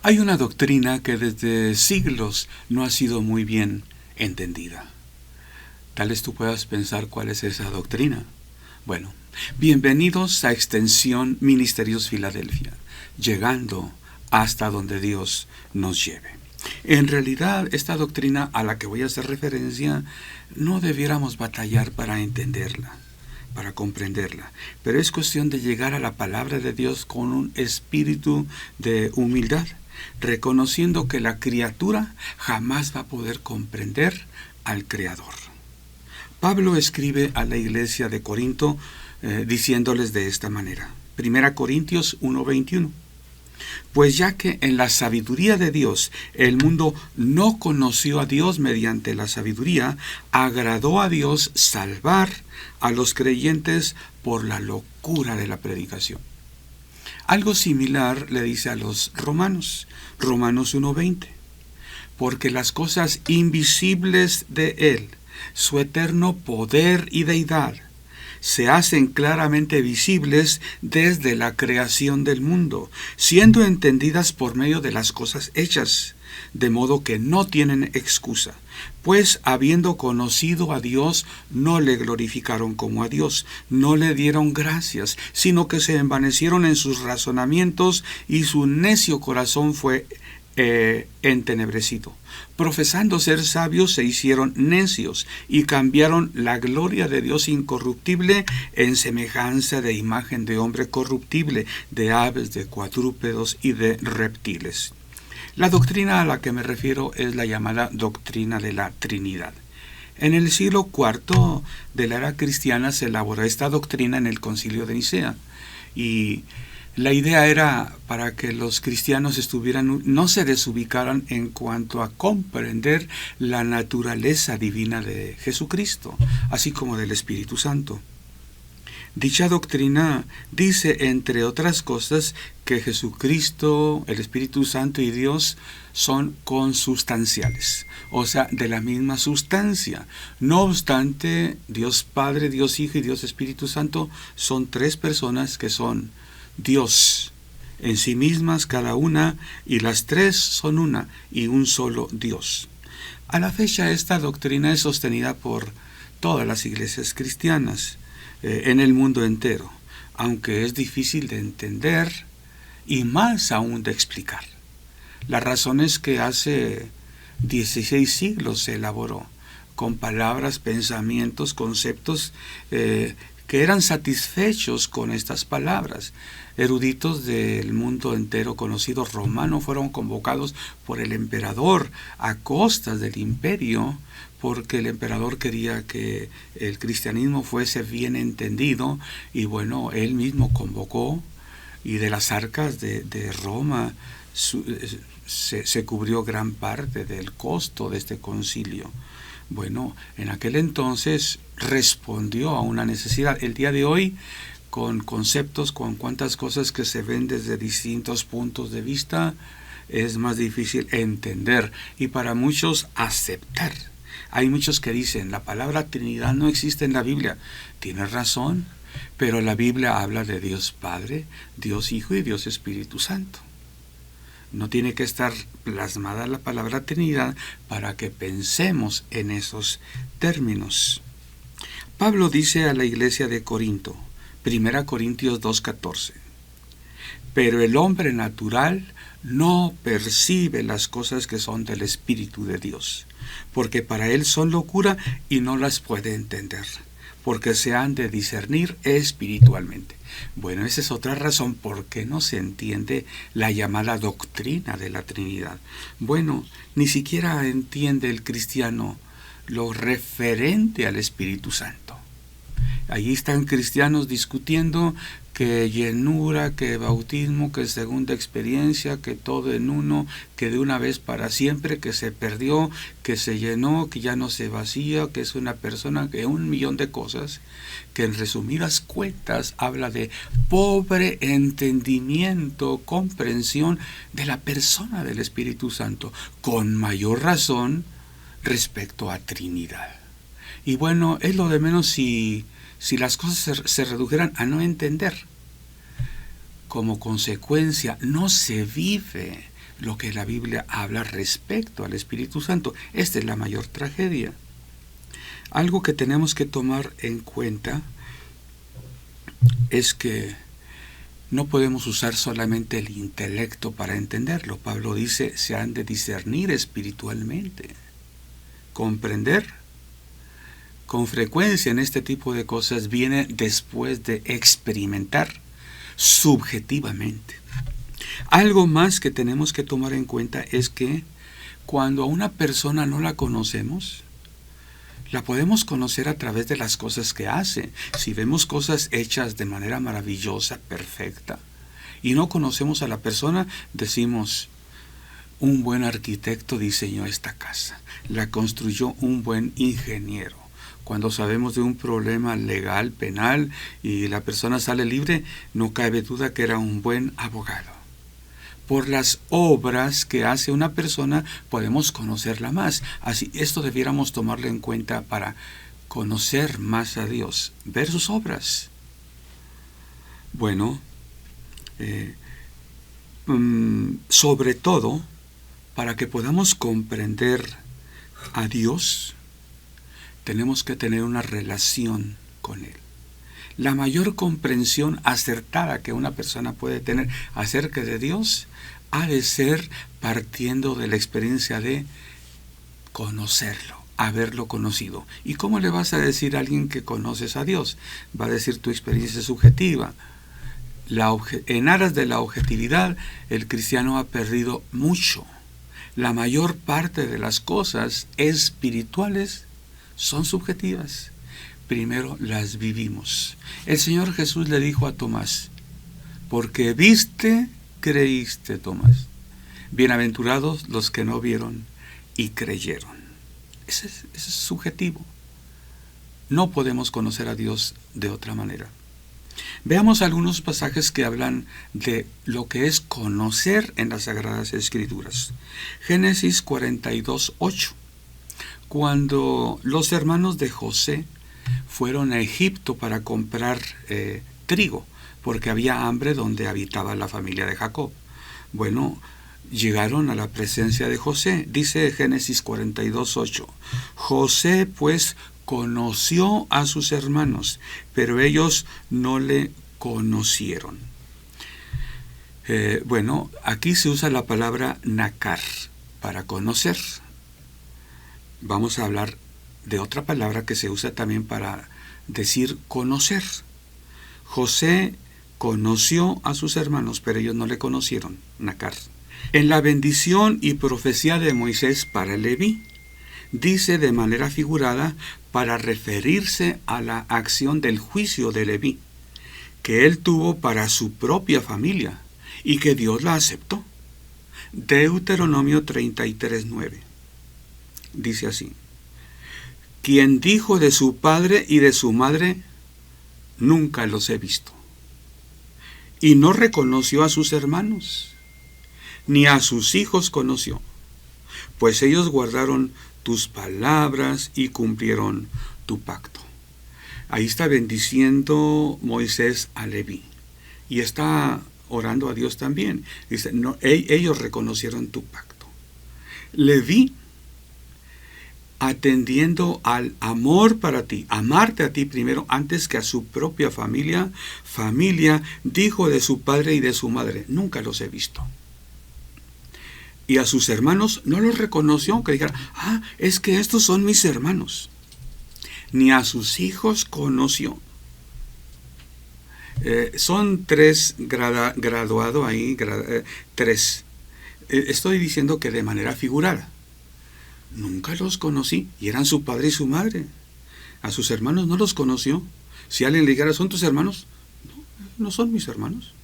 Hay una doctrina que desde siglos no ha sido muy bien entendida. Tal vez tú puedas pensar cuál es esa doctrina. Bueno, bienvenidos a Extensión Ministerios Filadelfia, llegando hasta donde Dios nos lleve. En realidad, esta doctrina a la que voy a hacer referencia, no debiéramos batallar para entenderla, para comprenderla, pero es cuestión de llegar a la palabra de Dios con un espíritu de humildad, reconociendo que la criatura jamás va a poder comprender al Creador. Pablo escribe a la iglesia de Corinto diciéndoles de esta manera. 1 Corintios 1:21. Pues ya que en la sabiduría de Dios el mundo no conoció a Dios mediante la sabiduría, agradó a Dios salvar a los creyentes por la locura de la predicación. Algo similar le dice a los Romanos 1:20. Porque las cosas invisibles de Él, su eterno poder y deidad, se hacen claramente visibles desde la creación del mundo, siendo entendidas por medio de las cosas hechas, de modo que no tienen excusa, pues habiendo conocido a Dios, no le glorificaron como a Dios, no le dieron gracias, sino que se envanecieron en sus razonamientos y su necio corazón fue entenebrecido. Profesando ser sabios, se hicieron necios y cambiaron la gloria de Dios incorruptible en semejanza de imagen de hombre corruptible, de aves, de cuadrúpedos y de reptiles. La doctrina a la que me refiero es la llamada doctrina de la Trinidad. En el siglo IV de la era cristiana se elaboró esta doctrina en el Concilio de Nicea, y la idea era para que los cristianos no se desubicaran en cuanto a comprender la naturaleza divina de Jesucristo, así como del Espíritu Santo. Dicha doctrina dice, entre otras cosas, que Jesucristo, el Espíritu Santo y Dios son consustanciales, o sea, de la misma sustancia. No obstante, Dios Padre, Dios Hijo y Dios Espíritu Santo son tres personas que son Dios en sí mismas cada una, y las tres son una y un solo Dios. A la fecha esta doctrina es sostenida por todas las iglesias cristianas en el mundo entero, aunque es difícil de entender y más aún de explicar. La razón es que hace 16 siglos se elaboró con palabras, pensamientos, conceptos que eran satisfechos con estas palabras. Eruditos del mundo entero conocido romano fueron convocados por el emperador a costas del imperio, porque el emperador quería que el cristianismo fuese bien entendido, y bueno, él mismo convocó, y de las arcas de Roma se cubrió gran parte del costo de este concilio. Bueno, en aquel entonces respondió a una necesidad. El día de hoy, con conceptos, con cuantas cosas que se ven desde distintos puntos de vista, es más difícil entender y para muchos aceptar. Hay muchos que dicen, la palabra Trinidad no existe en la Biblia. Tienes razón, pero la Biblia habla de Dios Padre, Dios Hijo y Dios Espíritu Santo. No tiene que estar plasmada la palabra Trinidad para que pensemos en esos términos. Pablo dice a la iglesia de Corinto, 1 Corintios 2:14, pero el hombre natural no percibe las cosas que son del Espíritu de Dios, porque para él son locura y no las puede entender, porque se han de discernir espiritualmente. Bueno, esa es otra razón por qué no se entiende la llamada doctrina de la Trinidad. Bueno, ni siquiera entiende el cristiano lo referente al Espíritu Santo. Allí están cristianos discutiendo que llenura, que bautismo, que segunda experiencia, que todo en uno, que de una vez para siempre, que se perdió, que se llenó, que ya no se vacía, que es una persona, que 1,000,000 de cosas, que en resumidas cuentas habla de pobre entendimiento, comprensión de la persona del Espíritu Santo, con mayor razón respecto a Trinidad. Y bueno, es lo de menos si las cosas se redujeran a no entender. Como consecuencia, no se vive lo que la Biblia habla respecto al Espíritu Santo. Esta es la mayor tragedia. Algo que tenemos que tomar en cuenta es que no podemos usar solamente el intelecto para entenderlo. Pablo dice, se han de discernir espiritualmente, comprender. Con frecuencia en este tipo de cosas viene después de experimentar subjetivamente. Algo más que tenemos que tomar en cuenta es que cuando a una persona no la conocemos, la podemos conocer a través de las cosas que hace. Si vemos cosas hechas de manera maravillosa, perfecta, y no conocemos a la persona, decimos, un buen arquitecto diseñó esta casa, la construyó un buen ingeniero. Cuando sabemos de un problema legal, penal, y la persona sale libre, no cabe duda que era un buen abogado. Por las obras que hace una persona podemos conocerla más. Así, esto debiéramos tomarlo en cuenta para conocer más a Dios, ver sus obras. Bueno, sobre todo, para que podamos comprender a Dios, tenemos que tener una relación con Él. La mayor comprensión acertada que una persona puede tener acerca de Dios ha de ser partiendo de la experiencia de conocerlo, haberlo conocido. ¿Y cómo le vas a decir a alguien que conoces a Dios? Va a decir tu experiencia subjetiva. En aras de la objetividad, el cristiano ha perdido mucho. La mayor parte de las cosas espirituales son subjetivas. Primero las vivimos. El Señor Jesús le dijo a Tomás, porque viste, creíste, Tomás. Bienaventurados los que no vieron y creyeron. Ese es subjetivo. No podemos conocer a Dios de otra manera. Veamos algunos pasajes que hablan de lo que es conocer en las Sagradas Escrituras. Génesis 42:8. Cuando los hermanos de José fueron a Egipto para comprar trigo, porque había hambre donde habitaba la familia de Jacob. Bueno, llegaron a la presencia de José. Dice Génesis 42:8. José pues conoció a sus hermanos, pero ellos no le conocieron. Bueno, aquí se usa la palabra nakar para conocer. Vamos a hablar de otra palabra que se usa también para decir conocer. José conoció a sus hermanos, pero ellos no le conocieron, nakar. En la bendición y profecía de Moisés para Leví, dice de manera figurada para referirse a la acción del juicio de Leví, que él tuvo para su propia familia y que Dios la aceptó. Deuteronomio 33:9. Dice así: quien dijo de su padre y de su madre, nunca los he visto. Y no reconoció a sus hermanos, ni a sus hijos conoció, pues ellos guardaron tus palabras y cumplieron tu pacto. Ahí está bendiciendo Moisés a Leví. Y está orando a Dios también. Dice, no, ellos reconocieron tu pacto. Leví, atendiendo al amor para ti, amarte a ti primero antes que a su propia familia, dijo de su padre y de su madre, nunca los he visto. Y a sus hermanos no los reconoció, que dijera, es que estos son mis hermanos. Ni a sus hijos conoció. Son tres graduado ahí, tres. Estoy diciendo que de manera figurada. Nunca los conocí, y eran su padre y su madre. A sus hermanos no los conoció. Si alguien le dijera, ¿son tus hermanos? No, no son mis hermanos.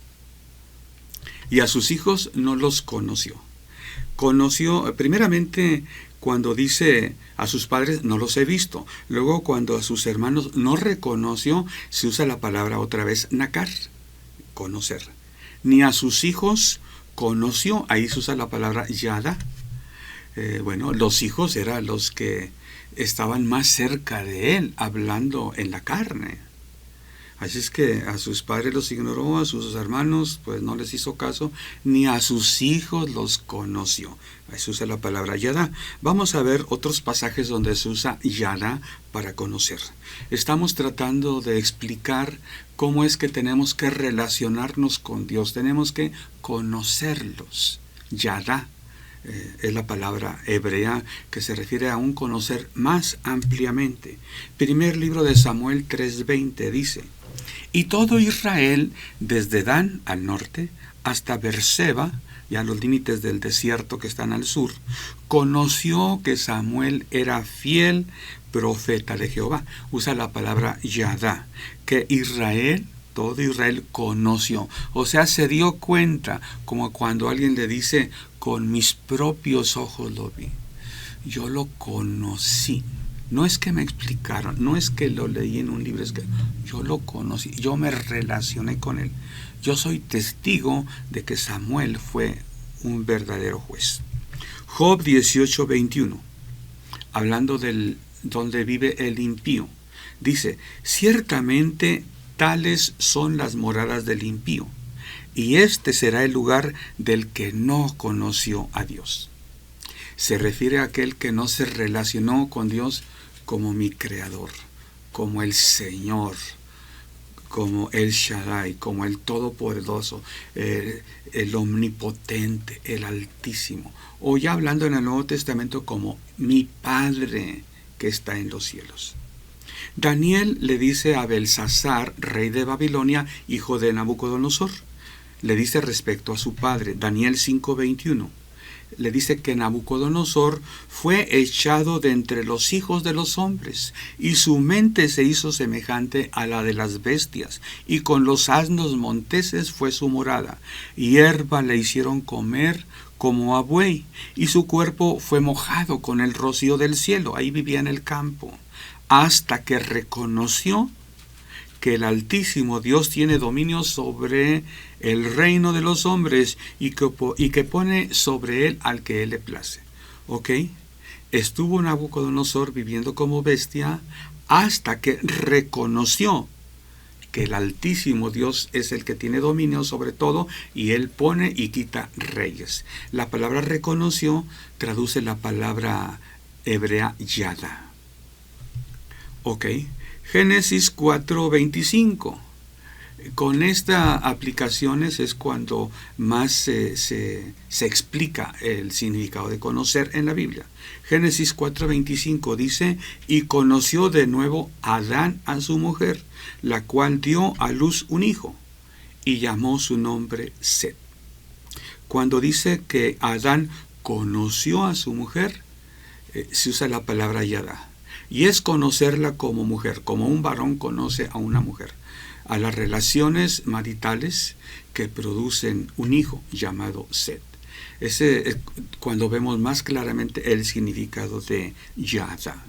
Y a sus hijos no los conoció. Conoció, primeramente, cuando dice a sus padres, no los he visto. Luego, cuando a sus hermanos no reconoció, se usa la palabra otra vez, nakar, conocer. Ni a sus hijos conoció, ahí se usa la palabra yada. Bueno, los hijos eran los que estaban más cerca de él, hablando en la carne. Así es que a sus padres los ignoró, a sus hermanos pues no les hizo caso, ni a sus hijos los conoció. Ahí se usa la palabra yada. Vamos a ver otros pasajes donde se usa yada para conocer. Estamos tratando de explicar cómo es que tenemos que relacionarnos con Dios. Tenemos que conocerlos. Yada es la palabra hebrea que se refiere a un conocer más ampliamente. Primer libro de Samuel 3:20 dice: y todo Israel, desde Dan al norte hasta Beerseba, ya los límites del desierto que están al sur, conoció que Samuel era fiel profeta de Jehová. Usa la palabra yadá, que Israel, todo Israel conoció. O sea, se dio cuenta, como cuando alguien le dice, con mis propios ojos lo vi. Yo lo conocí. No es que me explicaron, no es que lo leí en un libro, es que yo lo conocí, yo me relacioné con él. Yo soy testigo de que Samuel fue un verdadero juez. Job 18:21, hablando del donde vive el impío, dice: ciertamente tales son las moradas del impío, y este será el lugar del que no conoció a Dios. Se refiere a aquel que no se relacionó con Dios como mi creador, como el Señor, como el Shaddai, como el Todopoderoso, el Omnipotente, el Altísimo. O ya hablando en el Nuevo Testamento como mi Padre que está en los cielos. Daniel le dice a Belsasar, rey de Babilonia, hijo de Nabucodonosor, le dice respecto a su padre, Daniel 5:21. Le dice que Nabucodonosor fue echado de entre los hijos de los hombres, y su mente se hizo semejante a la de las bestias, y con los asnos monteses fue su morada. Hierba le hicieron comer como a buey, y su cuerpo fue mojado con el rocío del cielo. Ahí vivía en el campo, hasta que reconoció que el Altísimo Dios tiene dominio sobre el reino de los hombres y que pone sobre él al que él le place. ¿Ok? Estuvo Nabucodonosor viviendo como bestia hasta que reconoció que el Altísimo Dios es el que tiene dominio sobre todo y él pone y quita reyes. La palabra reconoció traduce la palabra hebrea yada. ¿Ok? Génesis 4:25. Con estas aplicaciones es cuando más se explica el significado de conocer en la Biblia. Génesis 4:25 dice: y conoció de nuevo Adán a su mujer, la cual dio a luz un hijo, y llamó su nombre Set. Cuando dice que Adán conoció a su mujer, se usa la palabra yada. Y es conocerla como mujer, como un varón conoce a una mujer, a las relaciones maritales que producen un hijo llamado Set. Ese es cuando vemos más claramente el significado de yada.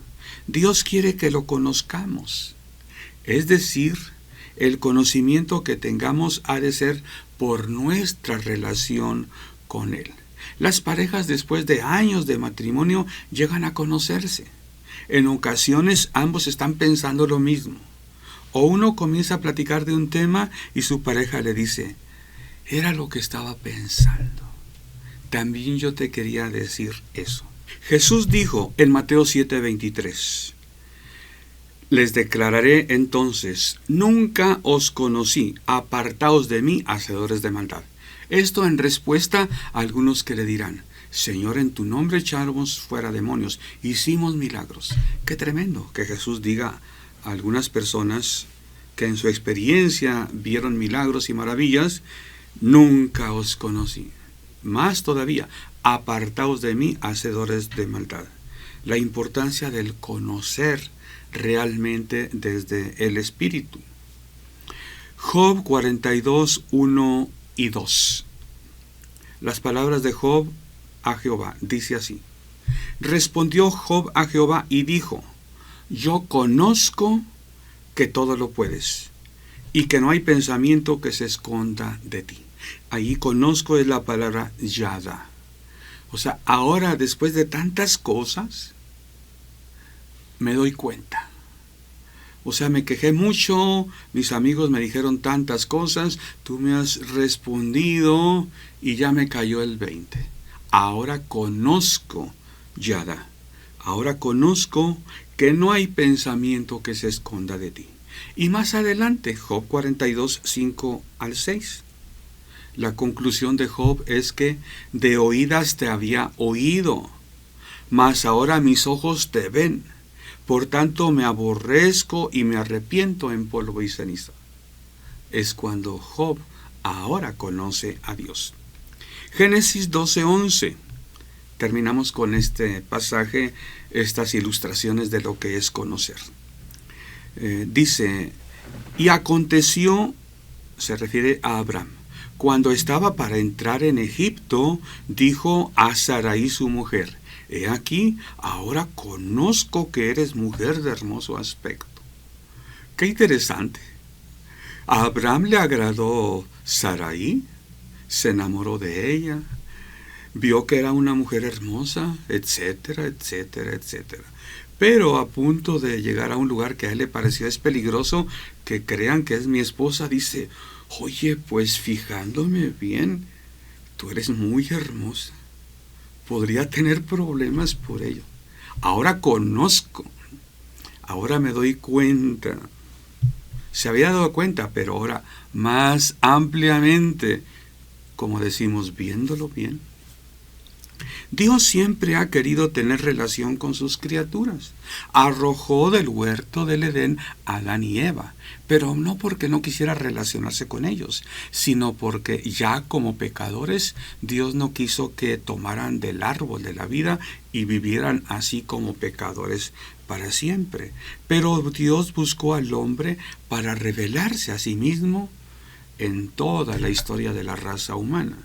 Dios quiere que lo conozcamos. Es decir, el conocimiento que tengamos ha de ser por nuestra relación con Él. Las parejas después de años de matrimonio llegan a conocerse. En ocasiones ambos están pensando lo mismo. O uno comienza a platicar de un tema y su pareja le dice: era lo que estaba pensando. También yo te quería decir eso. Jesús dijo en Mateo 7:23: les declararé entonces, nunca os conocí, apartaos de mí, hacedores de maldad. Esto en respuesta a algunos que le dirán: Señor, en tu nombre echamos fuera demonios, hicimos milagros. Qué tremendo que Jesús diga a algunas personas que en su experiencia vieron milagros y maravillas: nunca os conocí. Más todavía, apartaos de mí, hacedores de maldad. La importancia del conocer realmente desde el Espíritu. Job 42:1 y 2. Las palabras de Job a Jehová, dice así: respondió Job a Jehová y dijo: yo conozco que todo lo puedes y que no hay pensamiento que se esconda de ti. Ahí conozco es la palabra yada. O sea, ahora después de tantas cosas me doy cuenta. O sea, me quejé mucho, mis amigos me dijeron tantas cosas, tú me has respondido y ya me cayó el 20. Ahora conozco, Yada, ahora conozco que no hay pensamiento que se esconda de ti. Y más adelante, Job 42, 5 al 6. La conclusión de Job es que de oídas te había oído, mas ahora mis ojos te ven. Por tanto me aborrezco y me arrepiento en polvo y ceniza. Es cuando Job ahora conoce a Dios. Génesis 12:11. Terminamos con este pasaje, estas ilustraciones de lo que es conocer. Dice, y aconteció, se refiere a Abraham, cuando estaba para entrar en Egipto, dijo a Sarai su mujer, he aquí, ahora conozco que eres mujer de hermoso aspecto. Qué interesante. A Abraham le agradó Sarai, se enamoró de ella, vio que era una mujer hermosa, etcétera, etcétera, etcétera. Pero a punto de llegar a un lugar que a él le pareció es peligroso, que crean que es mi esposa, dice, oye, pues fijándome bien, tú eres muy hermosa. Podría tener problemas por ello. Ahora conozco, ahora me doy cuenta. Se había dado cuenta, pero ahora más ampliamente, como decimos, viéndolo bien. Dios siempre ha querido tener relación con sus criaturas. Arrojó del huerto del Edén a Adán y Eva, pero no porque no quisiera relacionarse con ellos, sino porque ya como pecadores, Dios no quiso que tomaran del árbol de la vida y vivieran así como pecadores para siempre. Pero Dios buscó al hombre para revelarse a sí mismo en toda la historia de la raza humana.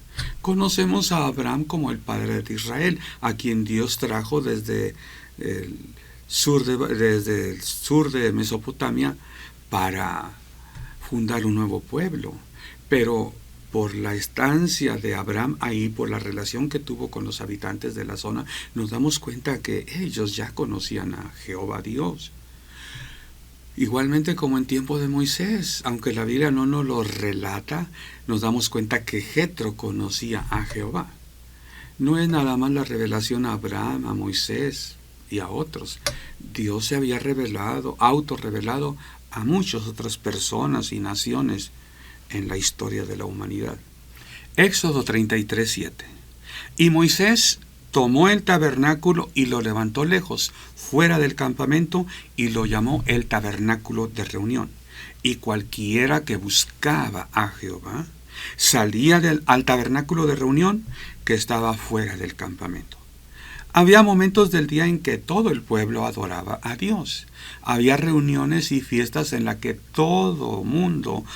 Conocemos a Abraham como el padre de Israel, a quien Dios trajo desde el sur de Mesopotamia para fundar un nuevo pueblo. Pero por la estancia de Abraham ahí, por la relación que tuvo con los habitantes de la zona, nos damos cuenta que ellos ya conocían a Jehová Dios. Igualmente como en tiempo de Moisés, aunque la Biblia no nos lo relata, nos damos cuenta que Jetro conocía a Jehová. No es nada más la revelación a Abraham, a Moisés y a otros. Dios se había revelado, autorrevelado a muchas otras personas y naciones en la historia de la humanidad. Éxodo 33:7. Y Moisés tomó el tabernáculo y lo levantó lejos, fuera del campamento, y lo llamó el tabernáculo de reunión. Y cualquiera que buscaba a Jehová salía al tabernáculo de reunión que estaba fuera del campamento. Había momentos del día en que todo el pueblo adoraba a Dios. Había reuniones y fiestas en las que todo mundo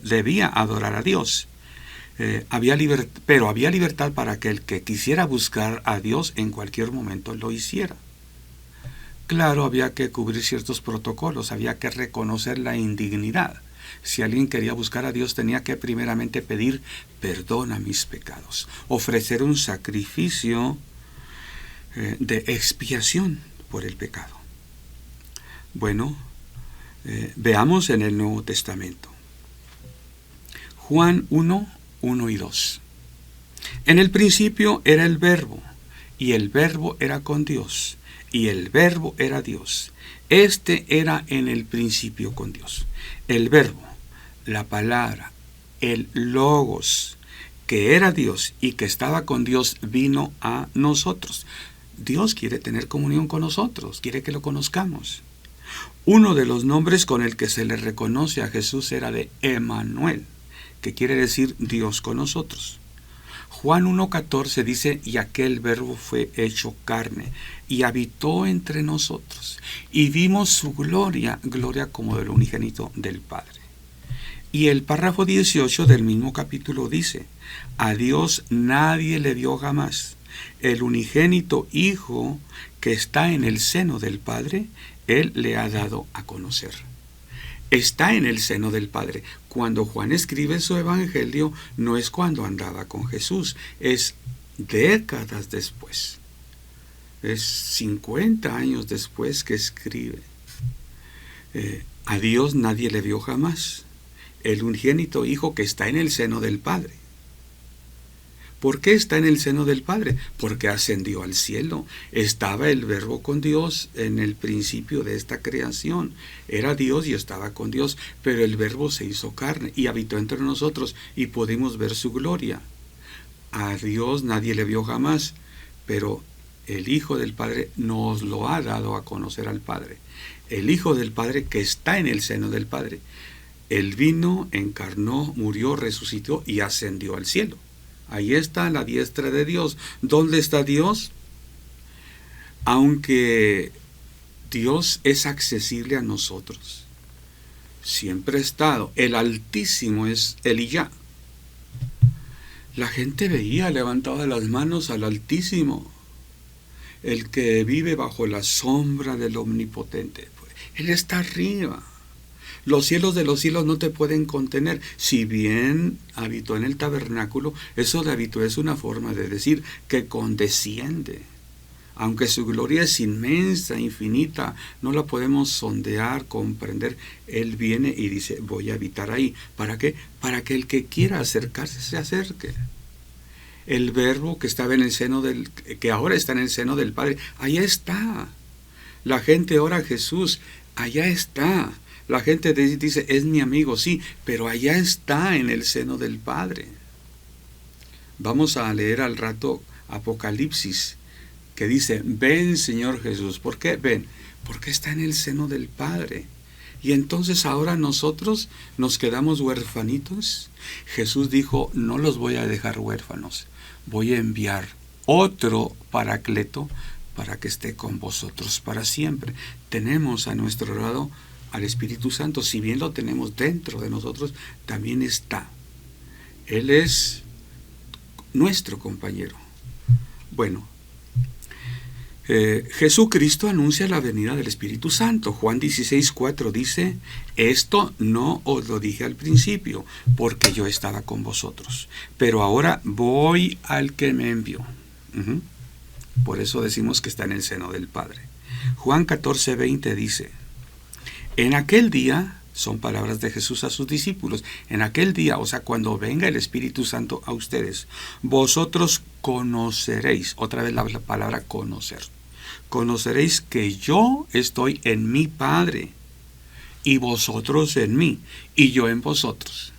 debía adorar a Dios. Pero había libertad para que el que quisiera buscar a Dios en cualquier momento lo hiciera. Claro, había que cubrir ciertos protocolos, había que reconocer la indignidad. Si alguien quería buscar a Dios, tenía que primeramente pedir perdón a mis pecados, ofrecer un sacrificio de expiación por el pecado. Bueno, veamos en el Nuevo Testamento. Juan 1:1 y 2. En el principio era el Verbo, y el Verbo era con Dios, y el Verbo era Dios. Este era en el principio con Dios. El Verbo, la palabra, el Logos, que era Dios y que estaba con Dios, vino a nosotros. Dios quiere tener comunión con nosotros, quiere que lo conozcamos. Uno de los nombres con el que se le reconoce a Jesús era de Emmanuel, que quiere decir Dios con nosotros. Juan 1:14 dice, y aquel Verbo fue hecho carne, y habitó entre nosotros, y vimos su gloria, gloria como del unigénito del Padre. Y el párrafo 18 del mismo capítulo dice, a Dios nadie le dio jamás, el unigénito Hijo que está en el seno del Padre, Él le ha dado a conocer. Está en el seno del Padre. Cuando Juan escribe su evangelio, no es cuando andaba con Jesús, es décadas después. Es 50 años después que escribe. A Dios nadie le vio jamás, el unigénito Hijo que está en el seno del Padre. ¿Por qué está en el seno del Padre? Porque ascendió al cielo. Estaba el Verbo con Dios en el principio de esta creación. Era Dios y estaba con Dios, pero el Verbo se hizo carne y habitó entre nosotros y pudimos ver su gloria. A Dios nadie le vio jamás, pero el Hijo del Padre nos lo ha dado a conocer al Padre. El Hijo del Padre que está en el seno del Padre. Él vino, encarnó, murió, resucitó y ascendió al cielo. Ahí está la diestra de Dios. ¿Dónde está Dios? Aunque Dios es accesible a nosotros, siempre ha estado. El Altísimo es Él y ya. La gente veía levantado las manos al Altísimo, el que vive bajo la sombra del Omnipotente. Él está arriba. Los cielos de los cielos no te pueden contener. Si bien habitó en el tabernáculo, eso de habitó es una forma de decir que condesciende. Aunque su gloria es inmensa, infinita, no la podemos sondear, comprender. Él viene y dice, voy a habitar ahí. ¿Para qué? Para que el que quiera acercarse se acerque. El Verbo que estaba en el seno que ahora está en el seno del Padre, allá está. La gente ora a Jesús, allá está. La gente dice, es mi amigo, sí, pero allá está en el seno del Padre. Vamos a leer al rato Apocalipsis, que dice, ven Señor Jesús. ¿Por qué ven? Porque está en el seno del Padre. Y entonces ahora nosotros nos quedamos huérfanitos. Jesús dijo, no los voy a dejar huérfanos, voy a enviar otro Paracleto para que esté con vosotros para siempre. Tenemos a nuestro lado al Espíritu Santo. Si bien lo tenemos dentro de nosotros, también está. Él es nuestro compañero. Bueno, Jesucristo anuncia la venida del Espíritu Santo. Juan 16:4 dice, esto no os lo dije al principio, porque yo estaba con vosotros, pero ahora voy al que me envió. Por eso decimos que está en el seno del Padre. Juan 14:20 dice, en aquel día, son palabras de Jesús a sus discípulos, en aquel día, o sea, cuando venga el Espíritu Santo a ustedes, vosotros conoceréis, otra vez la palabra conocer, conoceréis que yo estoy en mi Padre, y vosotros en mí, y yo en vosotros.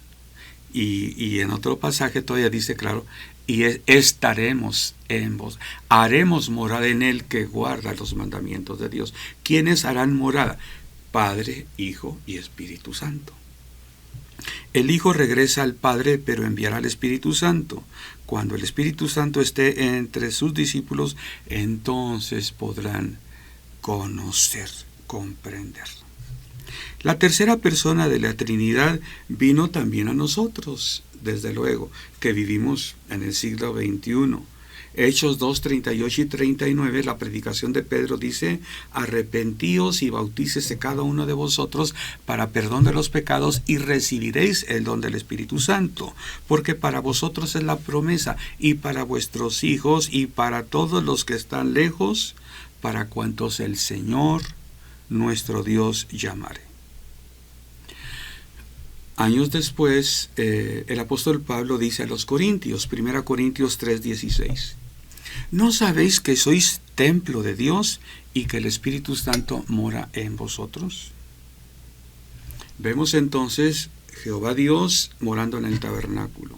Y en otro pasaje todavía dice, claro, y estaremos en vos, haremos morada en el que guarda los mandamientos de Dios. ¿Quiénes harán morada? Padre, Hijo y Espíritu Santo. El Hijo regresa al Padre, pero enviará al Espíritu Santo. Cuando el Espíritu Santo esté entre sus discípulos, entonces podrán conocer, comprender. La tercera persona de la Trinidad vino también a nosotros, desde luego, que vivimos en el siglo XXI. Hechos 2:38 y 39, la predicación de Pedro dice, arrepentíos y bautícese cada uno de vosotros para perdón de los pecados y recibiréis el don del Espíritu Santo, porque para vosotros es la promesa y para vuestros hijos y para todos los que están lejos, para cuantos el Señor nuestro Dios llamare. Años después, el apóstol Pablo dice a los Corintios, 1 Corintios 3:16, ¿no sabéis que sois templo de Dios y que el Espíritu Santo mora en vosotros? Vemos entonces Jehová Dios morando en el tabernáculo.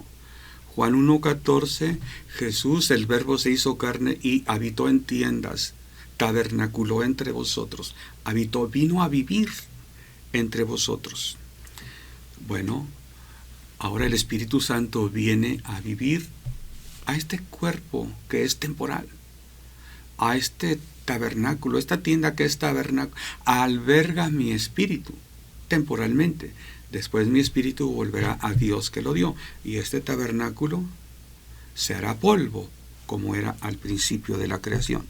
Juan 1:14, Jesús, el Verbo se hizo carne y habitó en tiendas, tabernaculó entre vosotros, habitó, vino a vivir entre vosotros. Bueno, ahora el Espíritu Santo viene a vivir a este cuerpo que es temporal, a este tabernáculo, esta tienda que es tabernáculo, alberga mi espíritu temporalmente. Después mi espíritu volverá a Dios que lo dio, y este tabernáculo se hará polvo, como era al principio de la creación.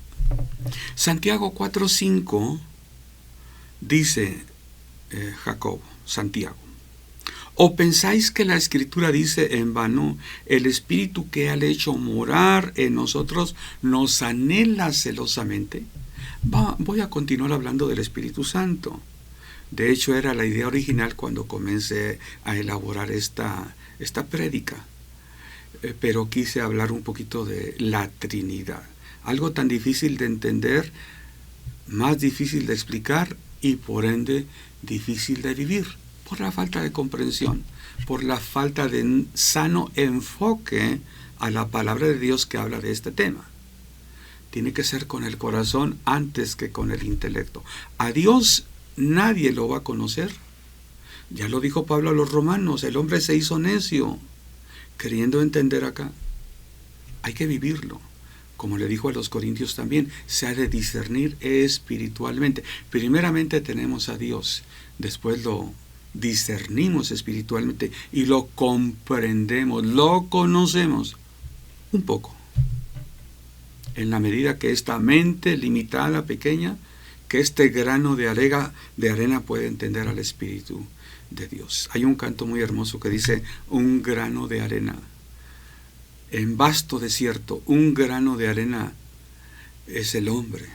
Santiago 4:5 dice Santiago, ¿o pensáis que la Escritura dice en vano, el Espíritu que ha hecho morar en nosotros nos anhela celosamente? Voy a continuar hablando del Espíritu Santo. De hecho, era la idea original cuando comencé a elaborar esta prédica. Pero quise hablar un poquito de la Trinidad. Algo tan difícil de entender, más difícil de explicar y por ende difícil de vivir, por la falta de comprensión, por la falta de sano enfoque a la palabra de Dios que habla de este tema. Tiene que ser con el corazón antes que con el intelecto. A Dios nadie lo va a conocer. Ya lo dijo Pablo a los romanos, el hombre se hizo necio, queriendo entender acá. Hay que vivirlo. Como le dijo a los corintios también, se ha de discernir espiritualmente. Primeramente tenemos a Dios, después lo discernimos espiritualmente y lo comprendemos, lo conocemos un poco. En la medida que esta mente limitada, pequeña, que este grano de arena puede entender al Espíritu de Dios. Hay un canto muy hermoso que dice, un grano de arena. En vasto desierto, un grano de arena es el hombre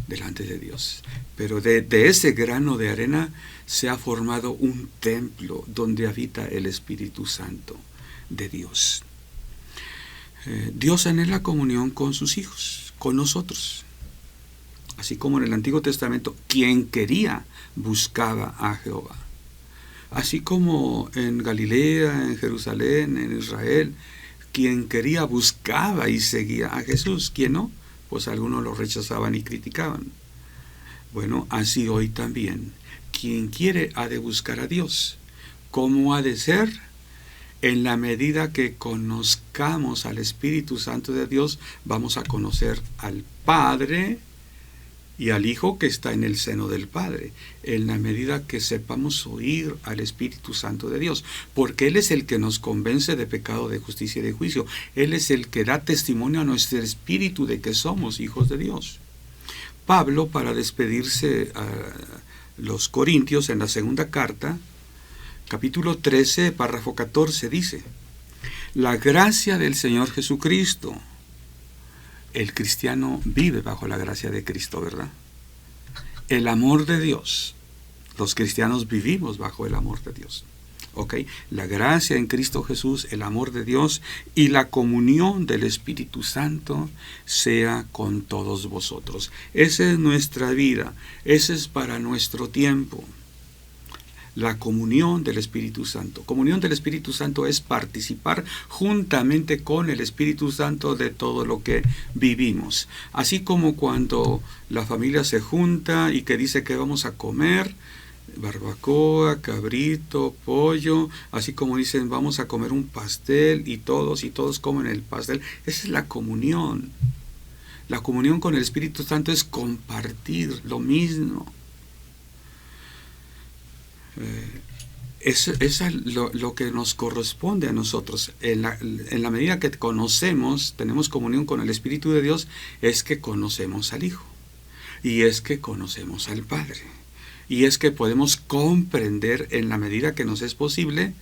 delante de Dios. Pero de ese grano de arena se ha formado un templo donde habita el Espíritu Santo de Dios. Dios anhela comunión con sus hijos, con nosotros. Así como en el Antiguo Testamento, quien quería buscaba a Jehová. Así como en Galilea, en Jerusalén, en Israel, quien quería buscaba y seguía a Jesús. ¿Quién no? Pues algunos lo rechazaban y criticaban. Bueno, así hoy también. Quien quiere ha de buscar a Dios. ¿Cómo ha de ser? En la medida que conozcamos al Espíritu Santo de Dios, vamos a conocer al Padre y al Hijo que está en el seno del Padre, en la medida que sepamos oír al Espíritu Santo de Dios, porque Él es el que nos convence de pecado, de justicia y de juicio. Él es el que da testimonio a nuestro espíritu de que somos hijos de Dios. Pablo, para despedirse a los Corintios en la segunda carta, capítulo 13, párrafo 14, dice, la gracia del Señor Jesucristo. El cristiano vive bajo la gracia de Cristo, ¿verdad? El amor de Dios. Los cristianos vivimos bajo el amor de Dios. ¿Ok? La gracia en Cristo Jesús, el amor de Dios y la comunión del Espíritu Santo sea con todos vosotros. Esa es nuestra vida. Ese es para nuestro tiempo. La comunión del Espíritu Santo. Comunión del Espíritu Santo es participar juntamente con el Espíritu Santo de todo lo que vivimos. Así como cuando la familia se junta y que dice que vamos a comer, barbacoa, cabrito, pollo, así como dicen vamos a comer un pastel y todos comen el pastel. Esa es la comunión. La comunión con el Espíritu Santo es compartir lo mismo. Es lo que nos corresponde a nosotros. En la medida que conocemos, tenemos comunión con el Espíritu de Dios, es que conocemos al Hijo, y es que conocemos al Padre, y es que podemos comprender en la medida que nos es posible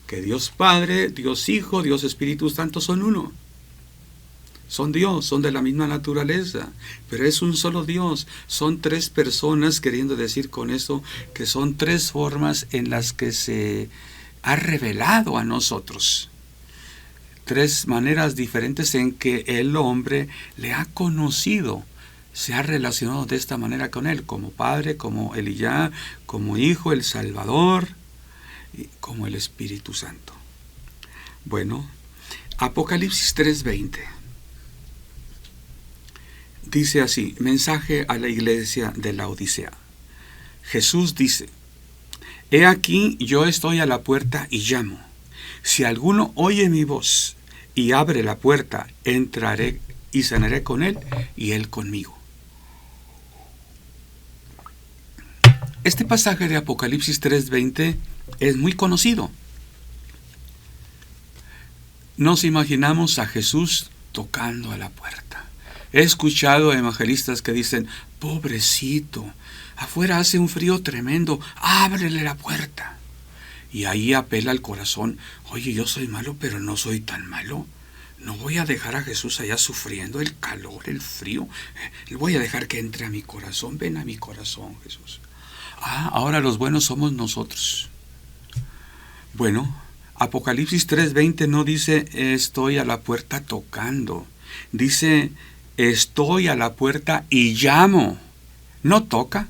que Dios Padre, Dios Hijo, Dios Espíritu Santo son uno. Son Dios, son de la misma naturaleza, pero es un solo Dios. Son tres personas, queriendo decir con eso que son tres formas en las que se ha revelado a nosotros. Tres maneras diferentes en que el hombre le ha conocido, se ha relacionado de esta manera con él, como Padre, como Eliyá, como Hijo, el Salvador, y como el Espíritu Santo. Bueno, Apocalipsis 3:20. Dice así, mensaje a la iglesia de Laodicea. Jesús dice, he aquí yo estoy a la puerta y llamo. Si alguno oye mi voz y abre la puerta, entraré y cenaré con él y él conmigo. Este pasaje de Apocalipsis 3:20 es muy conocido. Nos imaginamos a Jesús tocando a la puerta. He escuchado a evangelistas que dicen, pobrecito, afuera hace un frío tremendo, ábrele la puerta. Y ahí apela al corazón, oye, yo soy malo, pero no soy tan malo. No voy a dejar a Jesús allá sufriendo el calor, el frío. Le voy a dejar que entre a mi corazón. Ven a mi corazón, Jesús. Ahora los buenos somos nosotros. Bueno, Apocalipsis 3:20 no dice estoy a la puerta tocando. Dice estoy a la puerta y llamo. No toca.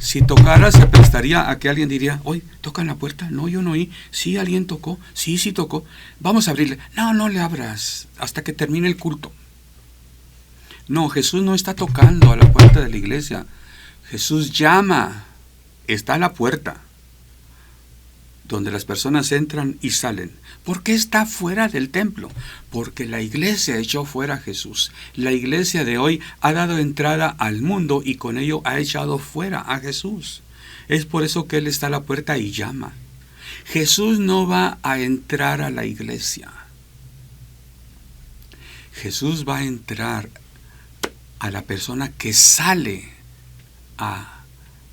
Si tocara se prestaría a que alguien diría, hoy tocan la puerta. No, yo no oí. Sí, alguien tocó. Sí, sí tocó. Vamos a abrirle. No, no le abras hasta que termine el culto. No, Jesús no está tocando a la puerta de la iglesia. Jesús llama. Está a la puerta, donde las personas entran y salen. ¿Por qué está fuera del templo? Porque la iglesia echó fuera a Jesús. La iglesia de hoy ha dado entrada al mundo y con ello ha echado fuera a Jesús. Es por eso que Él está a la puerta y llama. Jesús no va a entrar a la iglesia. Jesús va a entrar a la persona que sale a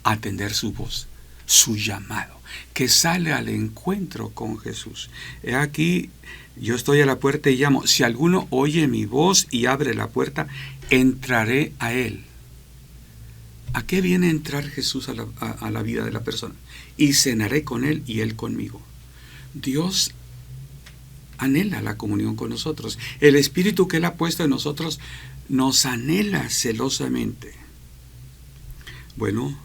atender su voz, su llamado, que sale al encuentro con Jesús. He aquí, yo estoy a la puerta y llamo. Si alguno oye mi voz y abre la puerta, entraré a él. ¿A qué viene entrar Jesús a la vida de la persona? Y cenaré con él y él conmigo. Dios anhela la comunión con nosotros. El Espíritu que Él ha puesto en nosotros nos anhela celosamente. Bueno,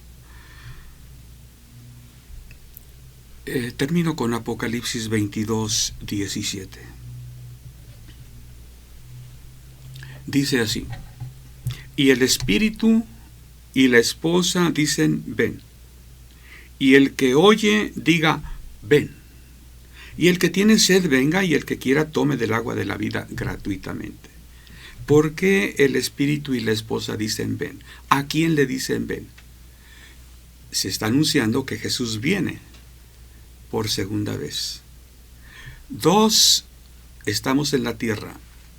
termino con Apocalipsis 22:17. Dice así: y el Espíritu y la esposa dicen, ven. Y el que oye, diga, ven. Y el que tiene sed, venga, y el que quiera, tome del agua de la vida gratuitamente. ¿Por qué el Espíritu y la esposa dicen, ven? ¿A quién le dicen, ven? Se está anunciando que Jesús viene por segunda vez. Dos, estamos en la tierra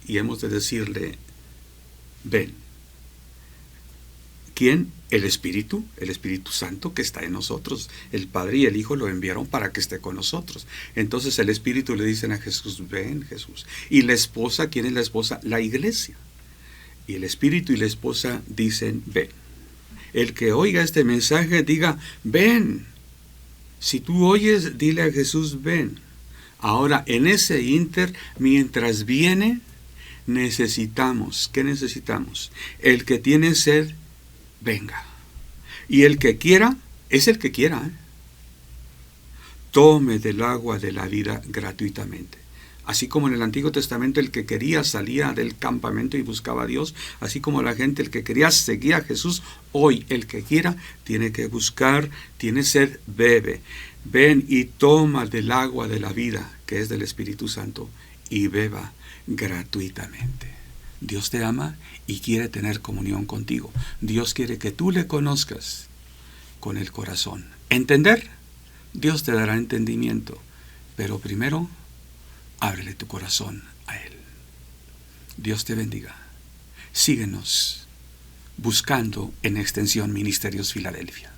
y hemos de decirle, ven. ¿Quién? El Espíritu Santo que está en nosotros. El Padre y el Hijo lo enviaron para que esté con nosotros. Entonces el Espíritu le dicen a Jesús, ven Jesús. Y la esposa, ¿quién es la esposa? La iglesia. Y el Espíritu y la esposa dicen, ven. El que oiga este mensaje diga, ven. Si tú oyes, dile a Jesús, ven. Ahora, en ese ínter, mientras viene, necesitamos, ¿qué necesitamos? El que tiene sed, venga. Y el que quiera, es el que quiera, tome del agua de la vida gratuitamente. Así como en el Antiguo Testamento el que quería salía del campamento y buscaba a Dios, así como la gente, el que quería seguía a Jesús, hoy el que quiera tiene que buscar, tiene sed, bebe. Ven y toma del agua de la vida, que es del Espíritu Santo, y beba gratuitamente. Dios te ama y quiere tener comunión contigo. Dios quiere que tú le conozcas con el corazón. ¿Entender? Dios te dará entendimiento, pero primero, ábrele tu corazón a Él. Dios te bendiga. Síguenos buscando en Extensión Ministerios Filadelfia.